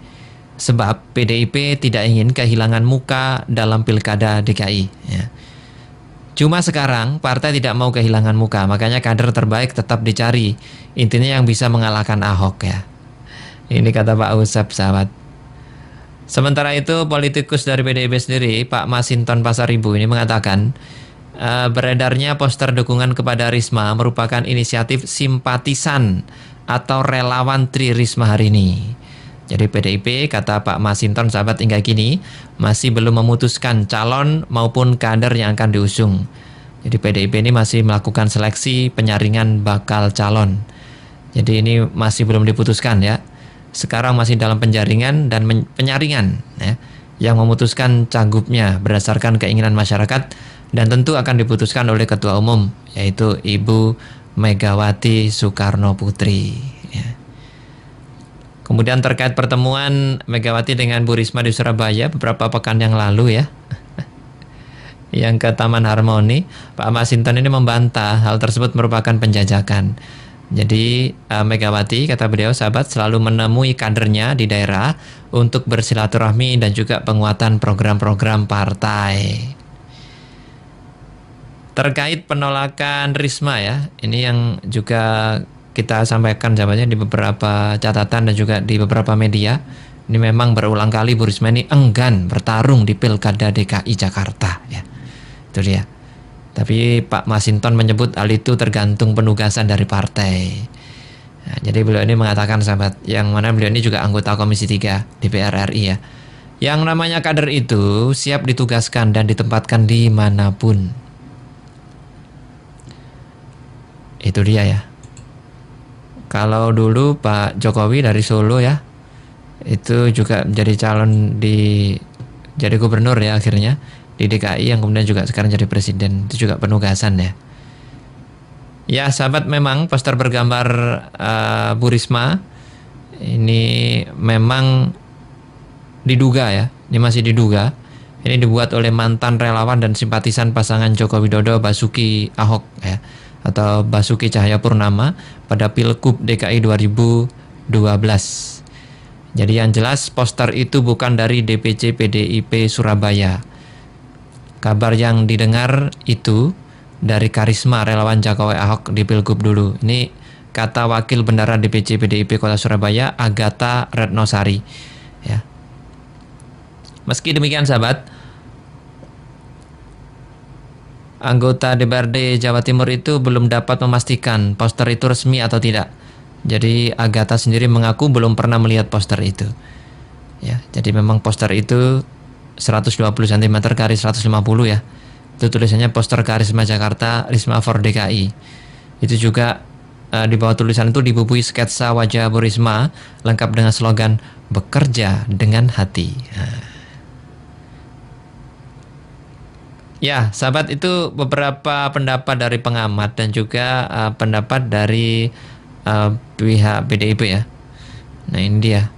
Sebab PDIP tidak ingin kehilangan muka dalam Pilkada DKI ya. Cuma sekarang partai tidak mau kehilangan muka, makanya kader terbaik tetap dicari. Intinya yang bisa mengalahkan Ahok ya. Ini kata Pak Usep sahabat. Sementara itu politikus dari PDIP sendiri, Pak Masinton Pasaribu ini mengatakan beredarnya poster dukungan kepada Risma merupakan inisiatif simpatisan atau relawan Tri Risma hari ini. Jadi PDIP, kata Pak Masinton sahabat, hingga kini masih belum memutuskan calon maupun kader yang akan diusung. Jadi PDIP ini masih melakukan seleksi penyaringan bakal calon. Jadi ini masih belum diputuskan ya. Sekarang masih dalam penjaringan dan penyaringan ya, yang memutuskan cagupnya berdasarkan keinginan masyarakat dan tentu akan diputuskan oleh Ketua Umum, yaitu Ibu Megawati Soekarno Putri ya. Kemudian terkait pertemuan Megawati dengan Bu Risma di Surabaya beberapa pekan yang lalu ya, yang ke Taman Harmoni, Pak Masinton ini membantah hal tersebut merupakan penjajakan. Jadi Megawati, kata beliau sahabat, selalu menemui kadernya di daerah untuk bersilaturahmi dan juga penguatan program-program partai. Terkait penolakan Risma ya, ini yang juga kita sampaikan sahabatnya di beberapa catatan dan juga di beberapa media. Ini memang berulang kali Bu Risma ini enggan bertarung di Pilkada DKI Jakarta ya. Itu dia. Tapi Pak Masinton menyebut hal itu tergantung penugasan dari partai. Nah, jadi beliau ini mengatakan sahabat, yang mana beliau ini juga anggota Komisi 3 DPR RI ya. Yang namanya kader itu siap ditugaskan dan ditempatkan dimanapun. Itu dia ya. Kalau dulu Pak Jokowi dari Solo ya, itu juga menjadi calon jadi gubernur ya akhirnya di DKI, yang kemudian juga sekarang jadi presiden. Itu juga penugasan ya. Ya sahabat, memang poster bergambar Bu Risma ini memang diduga ya, ini masih diduga. Ini dibuat oleh mantan relawan dan simpatisan pasangan Joko Widodo Basuki Ahok ya, atau Basuki Cahayapurnama pada Pilgub DKI 2012. Jadi yang jelas poster itu bukan dari DPC PDIP Surabaya. Kabar yang didengar itu dari karisma relawan Jokowi Ahok di Pilgub dulu. Ini kata Wakil Bendara DPC PDIP Kota Surabaya, Agatha Retnosari ya. Meski demikian sahabat, anggota DPRD Jawa Timur itu belum dapat memastikan poster itu resmi atau tidak. Jadi Agatha sendiri mengaku belum pernah melihat poster itu. Ya, jadi memang poster itu 120 cm x 150 ya. Itu tulisannya poster Karisma Jakarta Risma for DKI. Itu juga di bawah tulisan itu dibubuhi sketsa wajah Bu Risma lengkap dengan slogan bekerja dengan hati. Ya, sahabat, itu beberapa pendapat dari pengamat dan juga pendapat dari pihak PDIP ya. Nah, ini dia.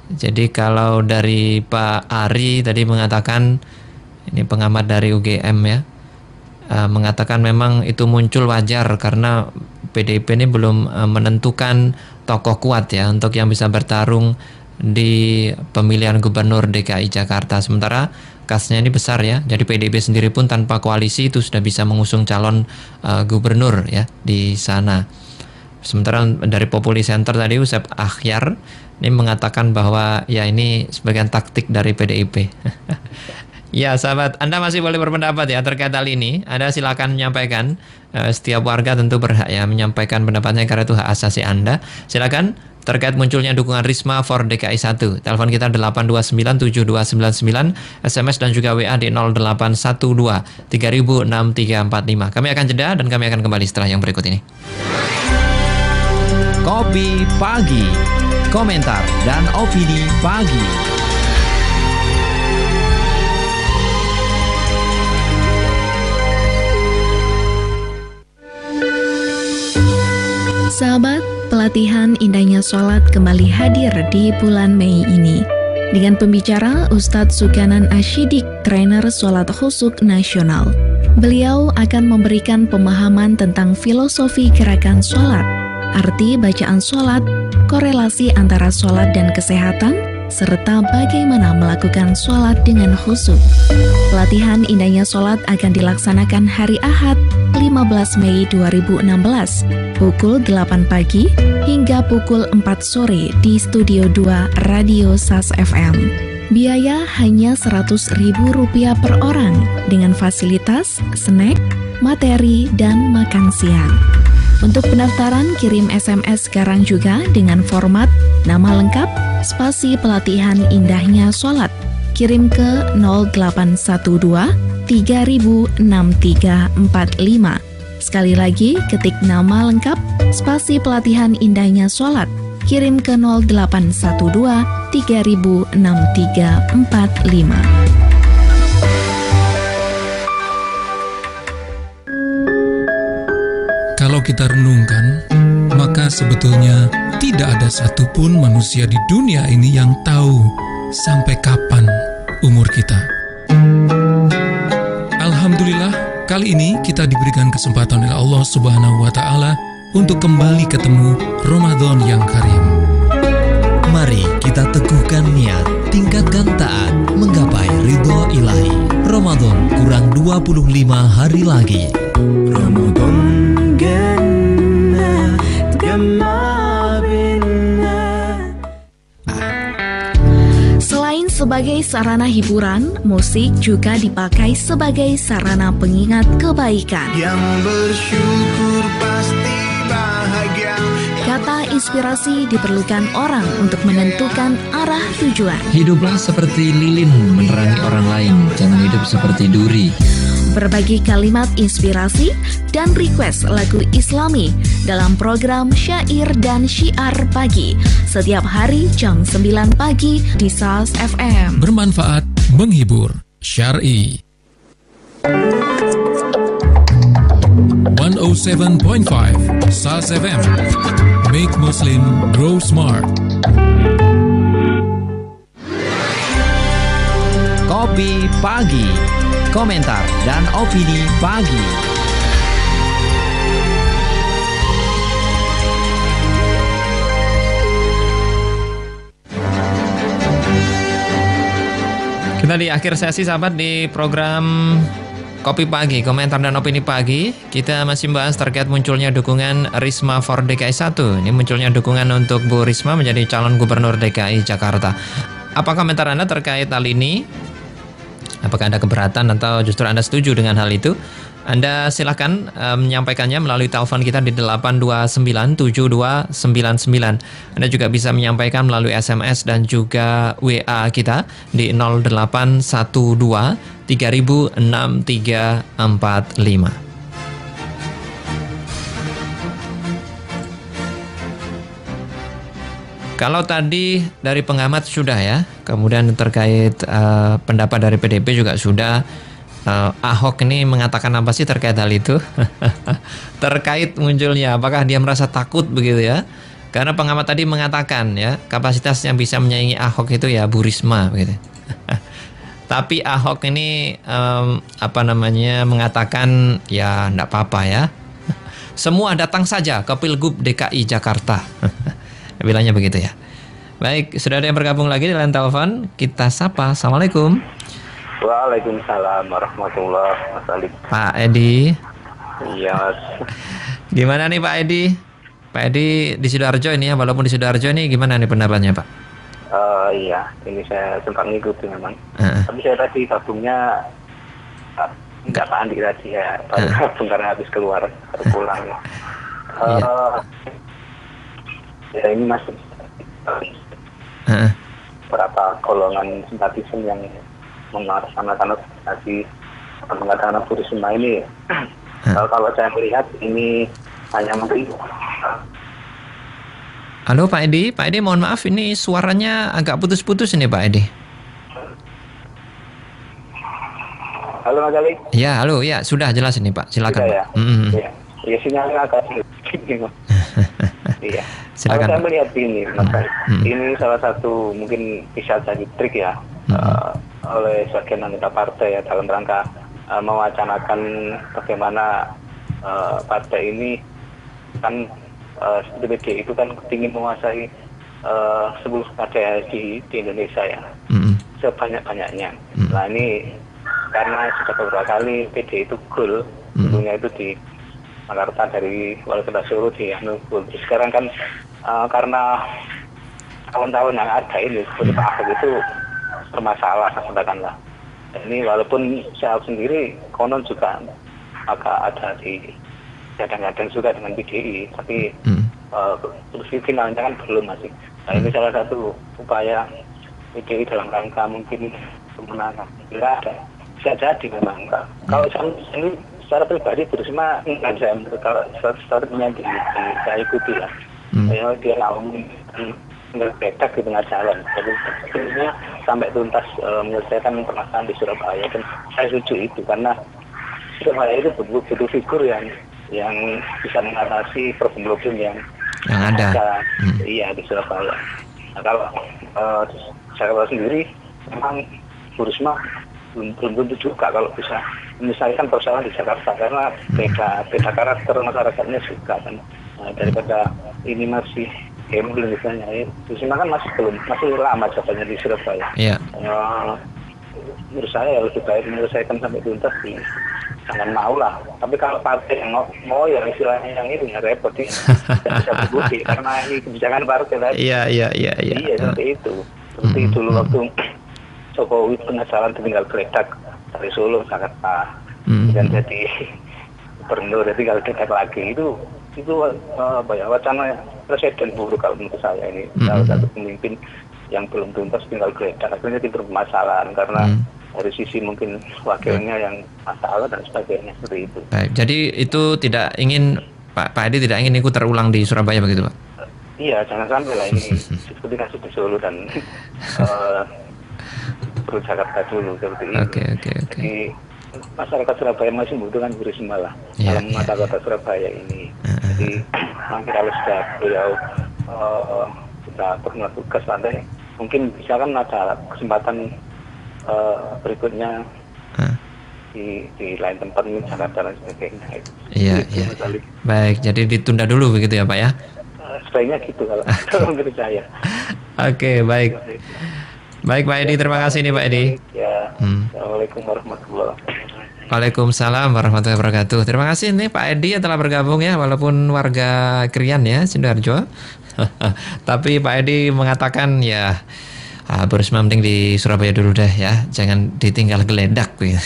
Jadi kalau dari Pak Ari tadi mengatakan, ini pengamat dari UGM ya, mengatakan memang itu muncul wajar karena PDIP ini belum menentukan tokoh kuat ya untuk yang bisa bertarung di pemilihan gubernur DKI Jakarta. Sementara kasnya ini besar ya, jadi PDIP sendiri pun tanpa koalisi itu sudah bisa mengusung calon gubernur ya di sana. Sementara dari Populi Center tadi Usep Akhyar ini mengatakan bahwa ya ini sebagian taktik dari PDIP. Ya sahabat, Anda masih boleh berpendapat ya terkait hal ini. Anda silakan menyampaikan. Setiap warga tentu berhak ya menyampaikan pendapatnya karena itu hak asasi Anda. Silakan terkait munculnya dukungan Risma for DKI 1. Telepon kita 8297299, SMS dan juga WA di 0812 306345. Kami akan jeda dan kami akan kembali setelah yang berikut ini. Kopi Pagi, komentar dan opini pagi. Sahabat, pelatihan indahnya sholat kembali hadir di bulan Mei ini. Dengan pembicara Ustadz Sukanan Asyidik, trainer sholat khusyuk nasional. Beliau akan memberikan pemahaman tentang filosofi gerakan sholat, arti bacaan sholat, korelasi antara sholat dan kesehatan, serta bagaimana melakukan sholat dengan khusyuk. Pelatihan indahnya sholat akan dilaksanakan hari Ahad 15 Mei 2016 pukul 8 pagi hingga pukul 4 sore di Studio 2 Radio SAS FM. Biaya hanya Rp100.000 per orang dengan fasilitas, snack, materi, dan makan siang. Untuk pendaftaran kirim SMS sekarang juga dengan format nama lengkap, spasi pelatihan indahnya sholat. Kirim ke 0812 306345. Sekali lagi, ketik nama lengkap, spasi pelatihan indahnya sholat. Kirim ke 0812 306345. Kalau kita renungkan, maka sebetulnya tidak ada satupun manusia di dunia ini yang tahu sampai kapan umur kita. Alhamdulillah, kali ini kita diberikan kesempatan oleh Allah Subhanahu wa Ta'ala untuk kembali ketemu Ramadan yang karim. Mari kita teguhkan niat, tingkatkan taat, menggapai ridho ilahi. Ramadan kurang 25 hari lagi. Ramadan Sebagai sarana hiburan, musik juga dipakai sebagai sarana pengingat kebaikan. Yang bersyukur pasti bahagia. Kata inspirasi diperlukan orang untuk menentukan arah tujuan. Hiduplah seperti lilin menerangi orang lain, jangan hidup seperti duri. Berbagi kalimat inspirasi dan request lagu Islami dalam program Syair dan Syiar Pagi setiap hari jam 9 pagi di SAS FM. Bermanfaat, menghibur, syar'i. 107.5 SAS FM. Make Muslim grow smart. Kopi Pagi, komentar dan opini pagi. Kita di akhir sesi sahabat di program Kopi Pagi, komentar dan opini pagi. Kita masih membahas terkait munculnya dukungan Risma for DKI 1. Ini munculnya dukungan untuk Bu Risma menjadi calon gubernur DKI Jakarta. Apa komentar Anda terkait hal ini? Apakah Anda keberatan atau justru Anda setuju dengan hal itu? Anda silakan menyampaikannya melalui telepon kita di 8297299. Anda juga bisa menyampaikan melalui SMS dan juga WA kita di 0812 306345. Kalau tadi dari pengamat sudah ya, kemudian terkait pendapat dari PDP juga sudah. Ahok ini mengatakan apa sih terkait hal itu? Terkait munculnya, apakah dia merasa takut begitu ya? Karena pengamat tadi mengatakan ya, kapasitas yang bisa menyaingi Ahok itu ya Bu Risma begitu. Tapi Ahok ini mengatakan ya enggak apa-apa ya. Semua datang saja ke Pilgub DKI Jakarta. Bilangnya begitu ya. Baik, sudah ada yang bergabung lagi di line telepon. Kita sapa. Assalamualaikum. Waalaikumsalam warahmatullahi wabarakatuh. Pak Edi. Iya, Mas. Gimana nih Pak Edi? Pak Edi di Sidoarjo ini ya, walaupun di Sidoarjo ini gimana nih pendapatnya Pak? Iya, ini saya sempat ngikutin memang. Tapi saya tadi gabungnya nggak Pak Andi tadi ya, gabung karena habis keluar, baru pulang ya. Ya ini masih beberapa golongan simpatisan yang mengatasnamakan mengatakan Bu Risma ini. Kalau saya melihat ini hanya mungkin. Halo Pak Edi, mohon maaf ini suaranya agak putus-putus ini Pak Edi. Halo Mas Ali. Ya halo ya sudah jelas ini Pak, silakan Pak. Ya. Ya sinyalnya agak sedikit. Iya. Silakan. Kalau saya melihat ini, Mas Ali, ini salah satu mungkin bisa jadi trik ya. Oleh sebagian anggota partai ya dalam rangka mewacanakan bagaimana partai ini kan seperti PDI itu kan ingin menguasai seluruh partai di Indonesia ya, sebanyak-banyaknya. Nah ini karena sudah beberapa kali PDI itu goal, dulunya itu di Jakarta dari wali kota Solo di Anugul. Sekarang kan karena tahun-tahun yang ada ini seperti Pak Ahok itu bermasalah katakanlah. Ini walaupun saya sendiri konon juga agak ada di kadang-kadang juga dengan PDI, tapi kursi finalnya kan belum masih. Nah ini salah satu upaya PDI dalam rangka mungkin kemenangan. Bila ada bisa jadi memang. Kalau saya secara pribadi Bu Risma enggak saya kalau startnya saya ikuti ya. Dia ngomong ngebedak di tengah jalan. Jadi sebenarnya sampai tuntas menyelesaikan permasalahan di Surabaya, dan saya setuju itu karena Surabaya itu butuh figur yang bisa mengatasi problem yang ada. Iya di Surabaya. Nah, kalau saya sendiri memang Bu Risma belum tentu juga kalau bisa menyelesaikan persoalan di Jakarta karena beda karakter masyarakatnya juga kan. Nah, daripada ini masih gambling misalnya, Risma kan masih lama jabatannya di Surabaya. Menurut saya lebih baik menyelesaikan sampai tuntas sih. Jangan mau lah. Tapi kalau partai yang mau ya istilahnya yang itu ya repot ya. Bisa berbukti karena ini kebijakan partai tadi. Iya seperti itu. Seperti dulu waktu Jokowi pengesalan tinggal geledak dari Solo Jakarta dan jadi gubernur tinggal geledak lagi itu wacana presiden buruk kalau menurut saya ini. Salah satu pemimpin yang belum tuntas tinggal geledak akhirnya timbul permasalahan karena dari sisi mungkin wakilnya yang masalah dan sebagainya seperti itu. Baik, jadi itu tidak ingin Pak Edi tidak ingin ikut terulang di Surabaya begitu Pak? Iya, jangan sampai lah ini seperti kasus di Solo dan Jakarta dulu seperti itu. Oke. Jadi masyarakat Surabaya masih membutuhkan Bu Risma lah dalam mata kota Surabaya ini. Jadi nanti kalau sudah beliau sudah pernah tugas nanti mungkin bisa kan ada kesempatan berikutnya di lain tempat ini Jakarta dan sebagainya. Iya. Baik, jadi ditunda dulu begitu ya Pak ya? Sebaiknya gitu kalau menurut saya. Oke, baik. Baik Pak Edi, terima kasih nih Pak Edi. Ya. Assalamualaikum warahmatullahi wabarakatuh. Waalaikumsalam warahmatullahi wabarakatuh. Terima kasih nih Pak Edi yang telah bergabung ya, walaupun warga Krian ya, Sidoarjo. Tapi Pak Edi mengatakan ya Bu Risma penting di Surabaya dulu deh ya, jangan ditinggal geledak gitu.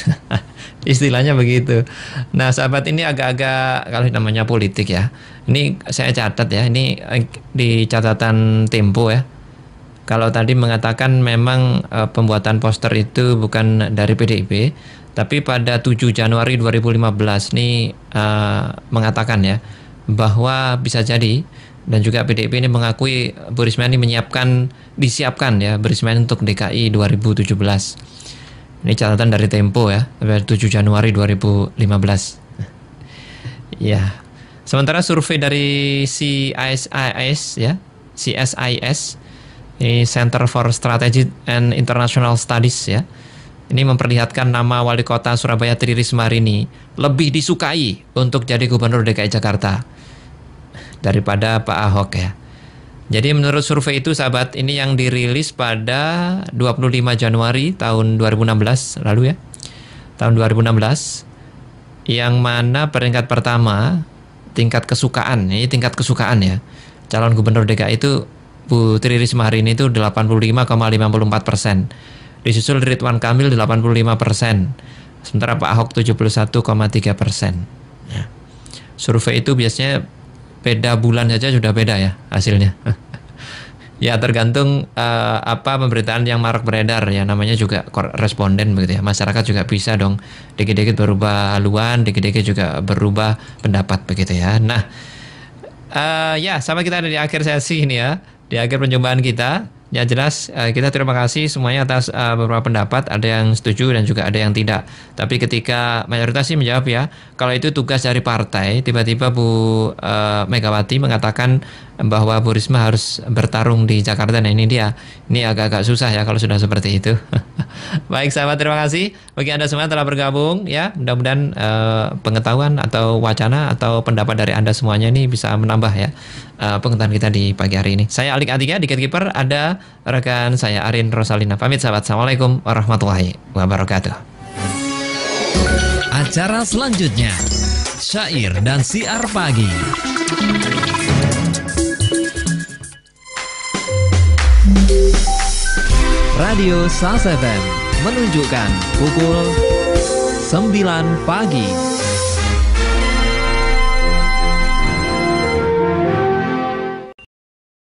Istilahnya begitu. Nah sahabat, ini agak-agak kalau namanya politik ya, ini saya catat ya, ini di catatan Tempo ya. Kalau tadi mengatakan memang pembuatan poster itu bukan dari PDIP, tapi pada 7 Januari 2015 ini mengatakan ya bahwa bisa jadi, dan juga PDIP ini mengakui Bu Risma ini disiapkan ya Bu Risma untuk DKI 2017. Ini catatan dari Tempo ya, 7 Januari 2015. Ya. Sementara survei dari CSIS ya, CSIS, ini Center for Strategic and International Studies ya. Ini memperlihatkan nama wali kota Surabaya Tri Risma hari ini lebih disukai untuk jadi gubernur DKI Jakarta daripada Pak Ahok ya. Jadi menurut survei itu sahabat, ini yang dirilis pada 25 Januari tahun 2016 lalu ya. Tahun 2016, yang mana peringkat pertama tingkat kesukaan, ini tingkat kesukaan ya. Calon gubernur DKI itu Bu Tri Risma hari ini itu 85,54%. Disusul Ridwan Kamil 85%. Sementara Pak Ahok 71,3%. Ya. Survei itu biasanya beda bulan saja sudah beda ya hasilnya. Ya tergantung apa pemberitaan yang marak beredar ya, namanya juga responden begitu ya. Masyarakat juga bisa dong dikit-dikit berubah haluan, dikit-dikit juga berubah pendapat begitu ya. Nah, ya sama kita ada di akhir sesi ini ya, di akhir perjumpaan kita. Ya jelas kita terima kasih semuanya atas beberapa pendapat, ada yang setuju dan juga ada yang tidak. Tapi ketika mayoritas sih menjawab ya, kalau itu tugas dari partai, tiba-tiba Bu Megawati mengatakan bahwa Bu Risma harus bertarung di Jakarta. Nah ini dia, ini agak-agak susah ya kalau sudah seperti itu. Baik sahabat, terima kasih bagi Anda semua telah bergabung ya. Mudah-mudahan pengetahuan atau wacana atau pendapat dari Anda semuanya ini bisa menambah ya pengetahuan kita di pagi hari ini. Saya Alik Atika, di Gatekeeper ada rekan saya Arin Rosalina. Pamit sahabat, Assalamualaikum warahmatullahi wabarakatuh. Acara selanjutnya, Syair dan Siar Pagi. Radio SAS FM menunjukkan pukul 9 pagi.